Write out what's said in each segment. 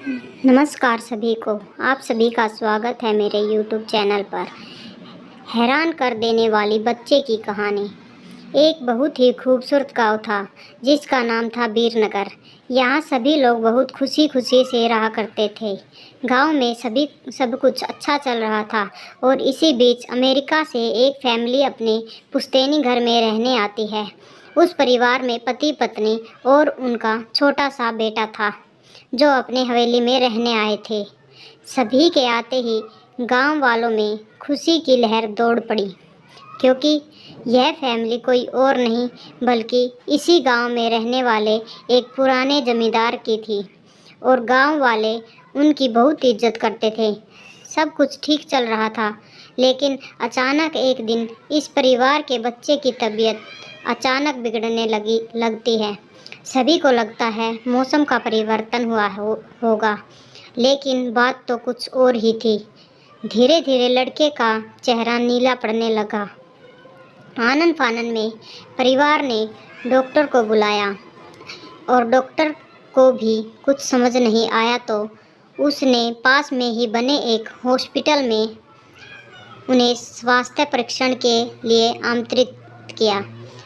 नमस्कार सभी को। आप सभी का स्वागत है मेरे YouTube चैनल पर। हैरान कर देने वाली बच्चे की कहानी। एक बहुत ही खूबसूरत गांव था जिसका नाम था वीरनगर। यहाँ सभी लोग बहुत खुशी खुशी से रहा करते थे। गांव में सब कुछ अच्छा चल रहा था और इसी बीच अमेरिका से एक फैमिली अपने पुश्तैनी घर में रहने आती है। उस परिवार में पति पत्नी और उनका छोटा सा बेटा था जो अपने हवेली में रहने आए थे। सभी के आते ही गांव वालों में खुशी की लहर दौड़ पड़ी, क्योंकि यह फैमिली कोई और नहीं बल्कि इसी गांव में रहने वाले एक पुराने जमींदार की थी और गांव वाले उनकी बहुत इज्जत करते थे। सब कुछ ठीक चल रहा था, लेकिन अचानक एक दिन इस परिवार के बच्चे की तबीयत अचानक बिगड़ने लगती है। सभी को लगता है मौसम का परिवर्तन होगा, लेकिन बात तो कुछ और ही थी। धीरे धीरे लड़के का चेहरा नीला पड़ने लगा। आनन फानन में परिवार ने डॉक्टर को बुलाया और डॉक्टर को भी कुछ समझ नहीं आया तो उसने पास में ही बने एक हॉस्पिटल में उन्हें स्वास्थ्य परीक्षण के लिए आमंत्रित किया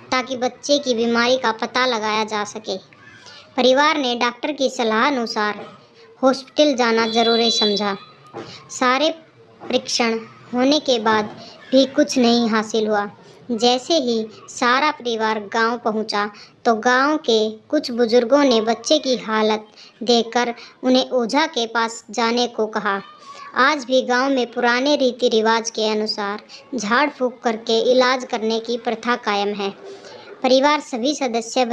ताकि बच्चे की बीमारी का पता लगाया जा सके। परिवार ने डॉक्टर की सलाह अनुसार हॉस्पिटल जाना जरूरी समझा। सारे परीक्षण होने के बाद भी कुछ नहीं हासिल हुआ। जैसे ही सारा परिवार गांव पहुंचा तो गांव के कुछ बुजुर्गों ने बच्चे की हालत देखकर उन्हें ओझा के पास जाने को कहा। आज भी गांव में पुराने रीति रिवाज के अनुसार झाड़ फूंक करके इलाज करने की प्रथा कायम है। परिवार सभी सदस्य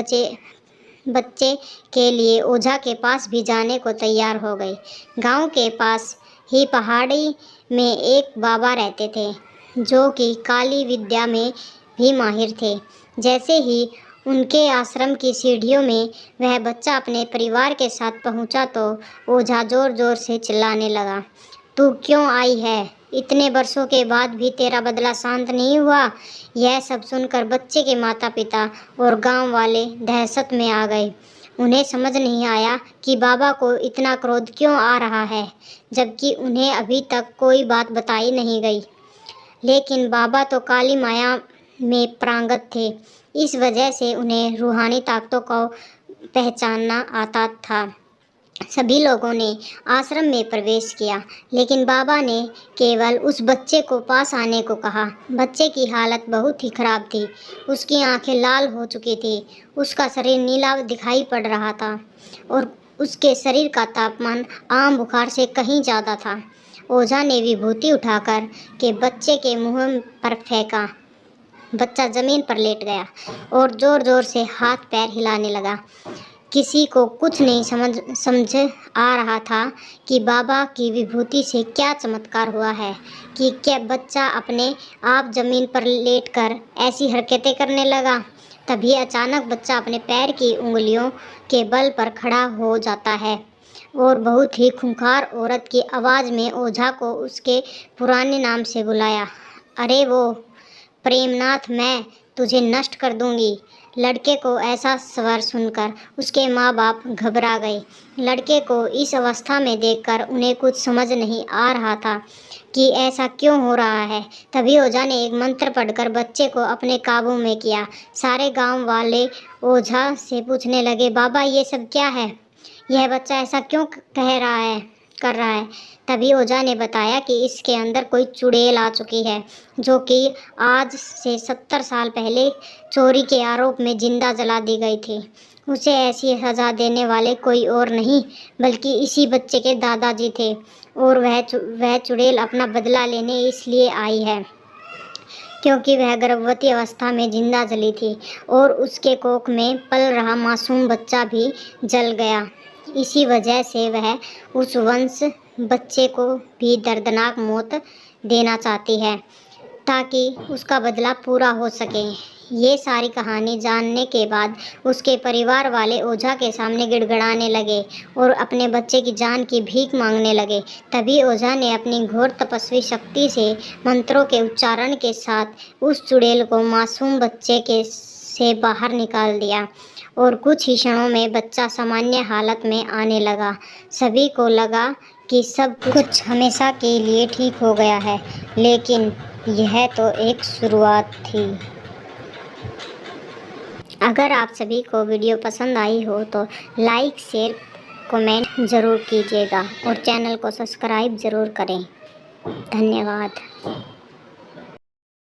बच्चे के लिए ओझा के पास भी जाने को तैयार हो गए। गांव के पास ही पहाड़ी में एक बाबा रहते थे जो कि काली विद्या में भी माहिर थे। जैसे ही उनके आश्रम की सीढ़ियों में वह बच्चा अपने परिवार के साथ पहुंचा तो ओझा जोर जोर से चिल्लाने लगा, तू क्यों आई है? इतने वर्षों के बाद भी तेरा बदला शांत नहीं हुआ। यह सब सुनकर बच्चे के माता पिता और गांव वाले दहशत में आ गए। उन्हें समझ नहीं आया कि बाबा को इतना क्रोध क्यों आ रहा है, जबकि उन्हें अभी तक कोई बात बताई नहीं गई। लेकिन बाबा तो काली माया में प्रांगत थे, इस वजह से उन्हें रूहानी ताकतों को पहचानना आता था। सभी लोगों ने आश्रम में प्रवेश किया, लेकिन बाबा ने केवल उस बच्चे को पास आने को कहा। बच्चे की हालत बहुत ही खराब थी। उसकी आंखें लाल हो चुकी थी, उसका शरीर नीला दिखाई पड़ रहा था और उसके शरीर का तापमान आम बुखार से कहीं ज़्यादा था। ओझा ने विभूति उठाकर के बच्चे के मुंह पर फेंका। बच्चा जमीन पर लेट गया और ज़ोर ज़ोर से हाथ पैर हिलाने लगा। किसी को कुछ नहीं समझ आ रहा था कि बाबा की विभूति से क्या चमत्कार हुआ है कि क्या बच्चा अपने आप ज़मीन पर लेटकर ऐसी हरकतें करने लगा। तभी अचानक बच्चा अपने पैर की उंगलियों के बल पर खड़ा हो जाता है और बहुत ही खूंखार औरत की आवाज़ में ओझा को उसके पुराने नाम से बुलाया, अरे वो प्रेमनाथ, मैं तुझे नष्ट कर दूंगी। लड़के को ऐसा स्वर सुनकर उसके माँ बाप घबरा गए। लड़के को इस अवस्था में देखकर उन्हें कुछ समझ नहीं आ रहा था कि ऐसा क्यों हो रहा है। तभी ओझा ने एक मंत्र पढ़कर बच्चे को अपने काबू में किया। सारे गांव वाले ओझा से पूछने लगे, बाबा ये सब क्या है? यह बच्चा ऐसा क्यों कर रहा है? तभी ओझा ने बताया कि इसके अंदर कोई चुड़ैल आ चुकी है जो कि आज से 70 साल पहले चोरी के आरोप में जिंदा जला दी गई थी। उसे ऐसी सजा देने वाले कोई और नहीं बल्कि इसी बच्चे के दादाजी थे और वह चुड़ैल अपना बदला लेने इसलिए आई है क्योंकि वह गर्भवती अवस्था में जिंदा जली थी और उसके कोख में पल रहा मासूम बच्चा भी जल गया। इसी वजह से वह उस वंश बच्चे को भी दर्दनाक मौत देना चाहती है ताकि उसका बदला पूरा हो सके। ये सारी कहानी जानने के बाद उसके परिवार वाले ओझा के सामने गिड़गिड़ाने लगे और अपने बच्चे की जान की भीख मांगने लगे। तभी ओझा ने अपनी घोर तपस्वी शक्ति से मंत्रों के उच्चारण के साथ उस चुड़ैल को मासूम बच्चे से बाहर निकाल दिया और कुछ ही क्षणों में बच्चा सामान्य हालत में आने लगा। सभी को लगा कि सब कुछ हमेशा के लिए ठीक हो गया है, लेकिन यह तो एक शुरुआत थी। अगर आप सभी को वीडियो पसंद आई हो तो लाइक, शेयर, कमेंट ज़रूर कीजिएगा और चैनल को सब्सक्राइब ज़रूर करें। धन्यवाद।